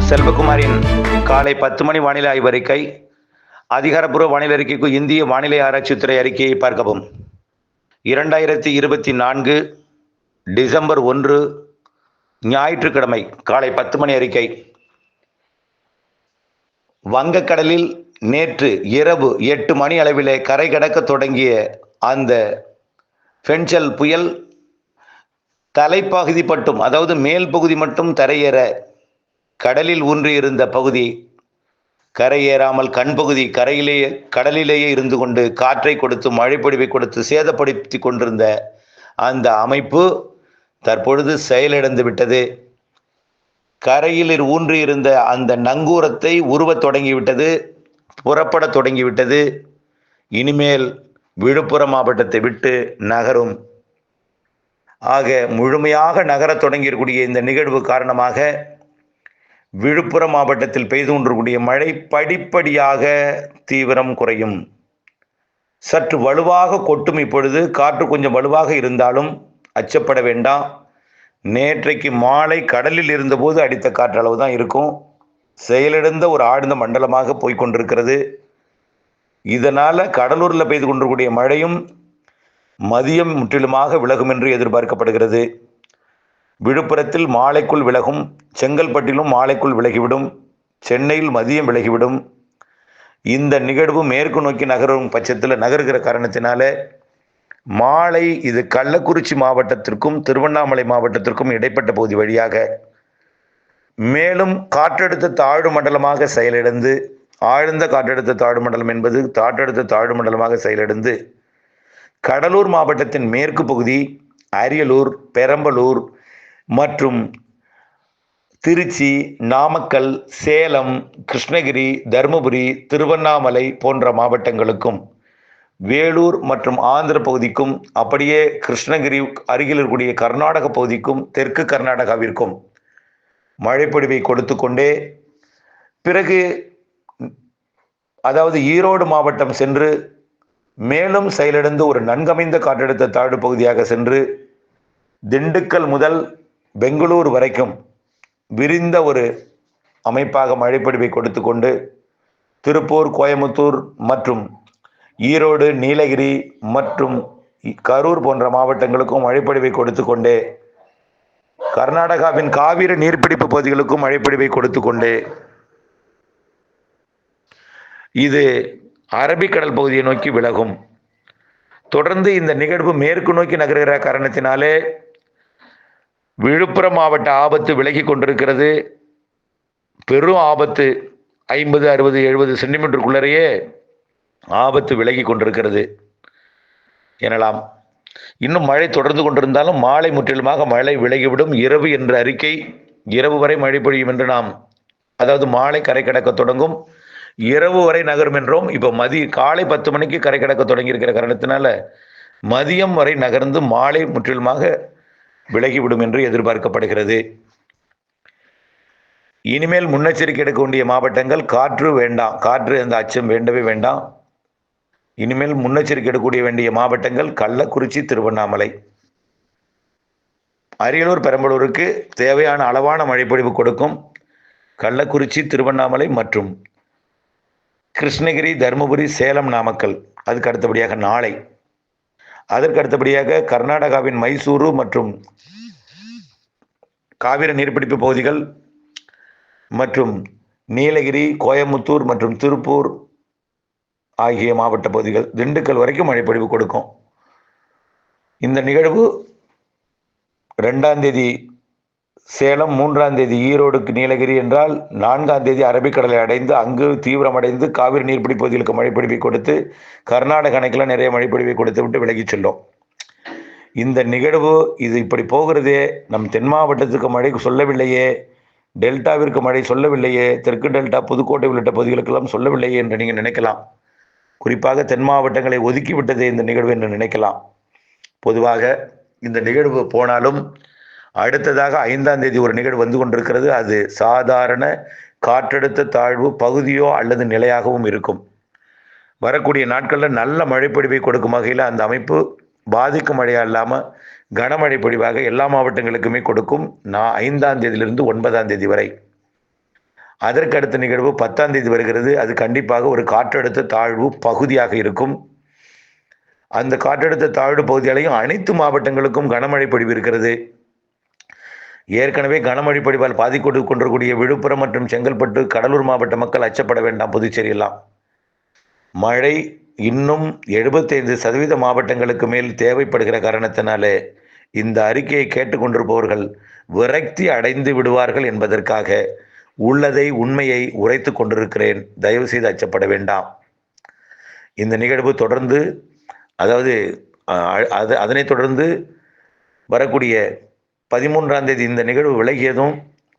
செல்வகுமாரின் காலை 10 மணி வானிலை ஆய்வறிக்கை. அதிகாரப்பூர்வ வானிலை அறிக்கைக்கு இந்திய வானிலை ஆராய்ச்சித்துறை அறிக்கையை பார்க்கவும். 2024 டிசம்பர் 1 ஞாயிற்றுக்கிழமை காலை 10 மணி அறிக்கை. வங்கக்கடலில் நேற்று இரவு 8 மணி அளவிலே கரை கடக்க தொடங்கிய அந்த பென்சல் புயல் தலைப்பகுதி மட்டும், அதாவது மேல் பகுதி மட்டும் தரையேற கடலில் ஊன்றியிருந்த பகுதி கரையேறாமல் கண்பகுதி கடலிலேயே இருந்து கொண்டு காற்றை கொடுத்து மழைப்பொழிவை கொடுத்து சேதப்படுத்தி கொண்டிருந்த அந்த அமைப்பு தற்பொழுது செயலிழந்து விட்டது. கரையில் ஊன்றியிருந்த அந்த நங்கூரத்தை உருவத் தொடங்கிவிட்டது, புறப்பட தொடங்கிவிட்டது. இனிமேல் விழுப்புரம் மாவட்டத்தை விட்டு நகரும். ஆக முழுமையாக நகரத் தொடங்கியிருக்கூடிய இந்த நிகழ்வு காரணமாக விழுப்புரம் மாவட்டத்தில் பெய்து கொண்டிருக்கூடிய மழை படிப்படியாக தீவிரம் குறையும். சற்று வலுவாக கொட்டும். இப்பொழுது காற்று கொஞ்சம் வலுவாக இருந்தாலும் அச்சப்பட வேண்டாம். நேற்றைக்கு மாலை கடலில் இருந்தபோது அடித்த காற்று அளவு தான் இருக்கும். செயலிழந்த ஒரு ஆழ்ந்த மண்டலமாக போய்கொண்டிருக்கிறது. இதனால் கடலூரில் பெய்து கொண்டிருக்கூடிய மழையும் மதியம் முற்றிலுமாக விலகும் என்று எதிர்பார்க்கப்படுகிறது. விழுப்புரத்தில் மாலைக்குள் விலகும், செங்கல்பட்டிலும் மாலைக்குள் விலகிவிடும், சென்னையில் மதியம் விலகிவிடும். இந்த நிகழ்வு மேற்கு நோக்கி நகரும் பட்சத்தில் நகருகிற காரணத்தினால மாலை இது கள்ளக்குறிச்சி மாவட்டத்திற்கும் திருவண்ணாமலை மாவட்டத்திற்கும் இடைப்பட்ட பகுதி வழியாக மேலும் காற்றழுத்த தாழ்வு மண்டலமாக செயலிழந்து, ஆழ்ந்த காற்றழுத்த தாழ்வு மண்டலம் என்பது காற்றழுத்த தாழ்வு மண்டலமாக செயலிழந்து கடலூர் மாவட்டத்தின் மேற்கு பகுதி, அரியலூர், பெரம்பலூர் மற்றும் திருச்சி, நாமக்கல், சேலம், கிருஷ்ணகிரி, தருமபுரி, திருவண்ணாமலை போன்ற மாவட்டங்களுக்கும், வேலூர் மற்றும் ஆந்திர பகுதிக்கும், அப்படியே கிருஷ்ணகிரி அருகில் இருக்கக்கூடிய கர்நாடக பகுதிக்கும், தெற்கு கர்நாடகாவிற்கும் மழைப்பொழிவை கொடுத்து கொண்டே பிறகு அதாவது ஈரோடு மாவட்டம் சென்று மேலும் செயலிழந்து ஒரு நன்கமைந்த காற்றழுத்த தாழ்வு பகுதியாக சென்று திண்டுக்கல் முதல் பெங்களூர் வரைக்கும் விரிந்த ஒரு அமைப்பாக மழைப்பொழிவை கொடுத்து கொண்டு திருப்பூர், கோயமுத்தூர் மற்றும் ஈரோடு, நீலகிரி மற்றும் கரூர் போன்ற மாவட்டங்களுக்கும் மழைப்பொழிவை கொடுத்து கொண்டே கர்நாடகாவின் காவிரி நீர்பிடிப்பு பகுதிகளுக்கும் மழைப்பொழிவை கொடுத்து கொண்டே இது அரபிக்கடல் பகுதியை நோக்கி விலகும். தொடர்ந்து இந்த நிகழ்வு மேற்கு நோக்கி நகர்கிற காரணத்தினாலே விழுப்புரம் மாவட்ட ஆபத்து விலகி கொண்டிருக்கிறது. பெரும் ஆபத்து 50, 60, 70 சென்டிமீட்டருக்குள்ளேயே ஆபத்து விலகி கொண்டிருக்கிறது எனலாம். இன்னும் மழை தொடர்ந்து கொண்டிருந்தாலும் மாலை முற்றிலுமாக மழை விலகிவிடும். இரவு என்ற அறிக்கை, இரவு வரை மழை பொழியும் என்று நாம், அதாவது மாலை கரை கடக்க தொடங்கும், இரவு வரை நகரும் என்றோம். இப்போ காலை 10 மணிக்கு கரை கடக்க தொடங்கியிருக்கிற காரணத்தினால மதியம் வரை நகர்ந்து மாலை முற்றிலுமாக விலகிவிடும் என்று எதிர்பார்க்கப்படுகிறது. இனிமேல் முன்னெச்சரிக்கை எடுக்க வேண்டிய மாவட்டங்கள் காற்று வேண்டாம், காற்று அந்த அச்சம் வேண்டவே வேண்டாம். இனிமேல் முன்னெச்சரிக்கை எடுக்கக்கூடிய வேண்டிய மாவட்டங்கள் கள்ளக்குறிச்சி, திருவண்ணாமலை, அரியலூர், பெரம்பலூருக்கு தேவையான அளவான மழைப்பொழிவு கொடுக்கும். கள்ளக்குறிச்சி, திருவண்ணாமலை மற்றும் கிருஷ்ணகிரி, தருமபுரி, சேலம், நாமக்கல். அதுக்கு அடுத்தபடியாக நாளை, அதற்கு அடுத்தபடியாக கர்நாடகாவின் மைசூரு மற்றும் காவிரி நீர்பிடிப்பு பகுதிகள் மற்றும் நீலகிரி, கோயமுத்தூர் மற்றும் திருப்பூர் ஆகிய மாவட்ட பகுதிகள், திண்டுக்கல் வரைக்கும் மழைப்பொழிவு கொடுக்கும். இந்த நிகழ்வு 2ஆம் தேதி சேலம், 3ஆம் தேதி ஈரோடுக்கு நீலகிரி என்றால் 4ஆம் தேதி அரபிக்கடலை அடைந்து அங்கு தீவிரமடைந்து காவிரி நீர்பிடிப்பு பகுதிகளுக்கு மழைப்பொழிவை கொடுத்து கர்நாடக அணைக்கெல்லாம் நிறைய மழைப்பொழிவை கொடுத்து விட்டு விலகி செல்லும். இந்த நிகழ்வு இது இப்படி போகிறதே, நம் தென் மாவட்டத்துக்கு மழை சொல்லவில்லையே, டெல்டாவிற்கு மழை சொல்லவில்லையே, தெற்கு டெல்டா, புதுக்கோட்டை உள்ளிட்ட பகுதிகளுக்கெல்லாம் சொல்லவில்லையே என்று நீங்கள் நினைக்கலாம். குறிப்பாக தென் மாவட்டங்களை ஒதுக்கி விட்டதே இந்த நிகழ்வு என்று நினைக்கலாம். பொதுவாக இந்த நிகழ்வு போனாலும் அடுத்ததாக 5ஆம் தேதி ஒரு நிகழ்வு வந்து கொண்டிருக்கிறது. அது சாதாரண காற்றழுத்த தாழ்வு பகுதியோ அல்லது நிலையாகவும் இருக்கும். வரக்கூடிய நாட்களில் நல்ல மழைப்பொழிவை கொடுக்கும் வகையில் அந்த அமைப்பு பாதிக்கும் மழையாக இல்லாமல் கனமழை பொழிவாக எல்லா மாவட்டங்களுக்குமே கொடுக்கும். 5ஆம் தேதியிலிருந்து 9ஆம் தேதி வரை. அதற்கு அடுத்த நிகழ்வு 10ஆம் தேதி வருகிறது. அது கண்டிப்பாக ஒரு காற்றழுத்த தாழ்வு பகுதியாக இருக்கும். அந்த காற்றழுத்த தாழ்வு பகுதியாலையும் அனைத்து மாவட்டங்களுக்கும் கனமழை பொழிவு இருக்கிறது. ஏற்கனவே கனமழை பொழிவால் பாதிக்கொண்டு கொண்டிருக்கூடிய விழுப்புரம் மற்றும் செங்கல்பட்டு, கடலூர் மாவட்ட மக்கள் அச்சப்பட வேண்டாம். புதுச்சேரி எல்லாம் மழை இன்னும் 75% மாவட்டங்களுக்கு மேல் தேவைப்படுகிற காரணத்தினாலே இந்த அறிக்கையை கேட்டுக்கொண்டிருப்பவர்கள் விரக்தி அடைந்து விடுவார்கள் என்பதற்காக உள்ளதை உண்மையை உரைத்து கொண்டிருக்கிறேன். தயவு செய்து அச்சப்பட வேண்டாம். இந்த நிகழ்வு தொடர்ந்து, அதாவது அதனைத் தொடர்ந்து வரக்கூடிய 13ஆம் தேதி இந்த நிகழ்வு விலகியதும்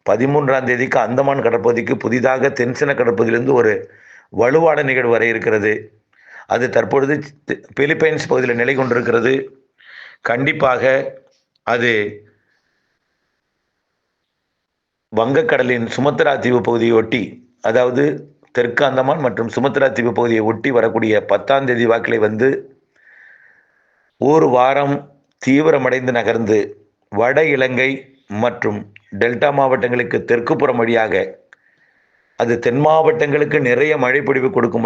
13ஆம் தேதிக்கு அந்தமான் கடற்பகுதிக்கு புதிதாக தென்சென கடற்பகுதியிலிருந்து ஒரு வலுவான நிகழ்வு வர இருக்கிறது. அது தற்பொழுது பிலிப்பைன்ஸ் பகுதியில் நிலை கொண்டிருக்கிறது. கண்டிப்பாக அது வங்கக்கடலின் சுமத்ரா தீவு பகுதியை ஒட்டி, அதாவது தெற்கு அந்தமான் மற்றும் சுமத்ரா தீவு பகுதியை ஒட்டி வரக்கூடிய 10ஆம் தேதி வாக்கிலே வந்து ஒரு வாரம் தீவிரமடைந்து நகர்ந்து வட இலங்கை மற்றும் டெல்டா மாவட்டங்களுக்கு தெற்கு புறம் வழியாக அது தென் மாவட்டங்களுக்கு நிறைய மழை பொழிவு கொடுக்கும்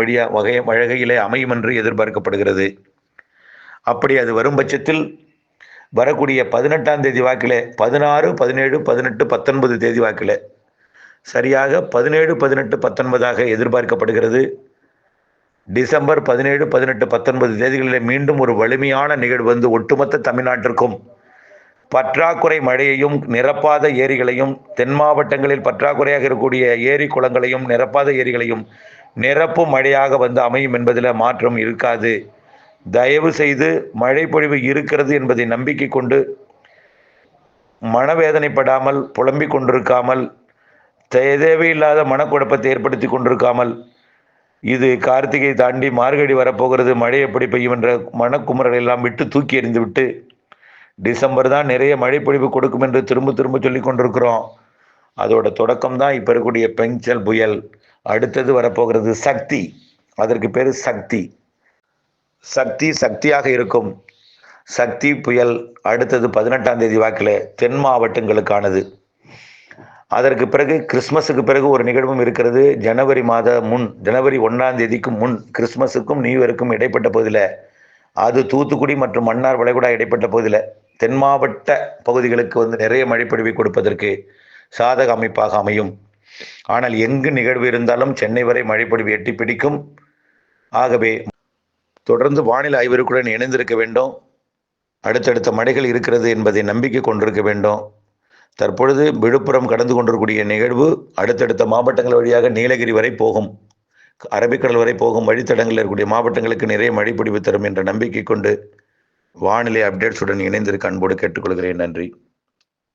வகையிலே அமையும் என்று எதிர்பார்க்கப்படுகிறது. அப்படி அது வரும் பட்சத்தில் வரக்கூடிய 18ஆம் தேதி வாக்கில் 16, 17, 18, 19 தேதி வாக்கில் சரியாக 17, 18, 19 எதிர்பார்க்கப்படுகிறது. டிசம்பர் 17, 18, 19 தேதிகளில் மீண்டும் ஒரு வலிமையான நிகழ்வு வந்து ஒட்டுமொத்த தமிழ்நாட்டிற்கும் பற்றாக்குறை மழையையும் நிரப்பாத ஏரிகளையும், தென் மாவட்டங்களில் பற்றாக்குறையாக இருக்கக்கூடிய ஏரி குளங்களையும் நிரப்பாத ஏரிகளையும் நிரப்பும் மழையாக வந்து அமையும் என்பதில் மாற்றம் இருக்காது. தயவு செய்து மழை பொழிவு இருக்கிறது என்பதை நம்பிக்கை கொண்டு மனவேதனைப்படாமல், புலம்பிக் கொண்டிருக்காமல், தேவையில்லாத மனக்குழப்பத்தை ஏற்படுத்தி கொண்டிருக்காமல், இது கார்த்திகை தாண்டி மார்கழி வரப்போகிறது, மழை எப்படி பெய்யும் என்ற மனக்குமுறலை எல்லாம் விட்டு தூக்கி எறிந்து விட்டு டிசம்பர் தான் நிறைய மழை பொழிவு கொடுக்கும் என்று திரும்ப திரும்ப சொல்லி கொண்டிருக்கிறோம். அதோட தொடக்கம் தான் இப்போ இருக்கக்கூடிய பெஞ்சல் புயல். அடுத்தது வரப்போகிறது சக்தி. அதற்கு பேர் சக்தி. சக்தியாக இருக்கும். சக்தி புயல் அடுத்தது 18ஆம் தேதி வாக்கில் தென் மாவட்டங்களுக்கானது. அதற்கு பிறகு கிறிஸ்மஸுக்கு பிறகு ஒரு நிகழ்வும் இருக்கிறது. ஜனவரி 1ஆம் தேதிக்கு முன், கிறிஸ்மஸுக்கும் நியூ இயருக்கும் இடைப்பட்ட பகுதியில், அது தூத்துக்குடி மற்றும் மன்னார் வளைகுடா இடைப்பட்ட பகுதியில் தென் மாவட்ட பகுதிகளுக்கு வந்து நிறைய மழைப்பொழிவை கொடுப்பதற்கு சாதக அமைப்பாக அமையும். ஆனால் எங்கு நிகழ்வு இருந்தாலும் சென்னை வரை மழைப்பொழிவு எட்டி பிடிக்கும். ஆகவே தொடர்ந்து வானிலை ஆய்வறிக்கையுடன் இணைந்திருக்க வேண்டும். அடுத்தடுத்த மழைகள் இருக்கிறது என்பதை நம்பிக்கை கொண்டிருக்க வேண்டும். தற்பொழுது விழுப்புரம் கடந்து கொண்டிருக்கூடிய நிகழ்வு அடுத்தடுத்த மாவட்டங்கள் வழியாக நீலகிரி வரை போகும், அரபிக்கடல் வரை போகும் வழித்தடங்களில் இருக்கக்கூடிய மாவட்டங்களுக்கு நிறைய மழைப்பொழிவு தரும் என்ற நம்பிக்கை கொண்டு வானிலை அப்டேட்ஸுடன் இணைந்திருக்க அன்போடு கேட்டுக்கொள்கிறேன். நன்றி.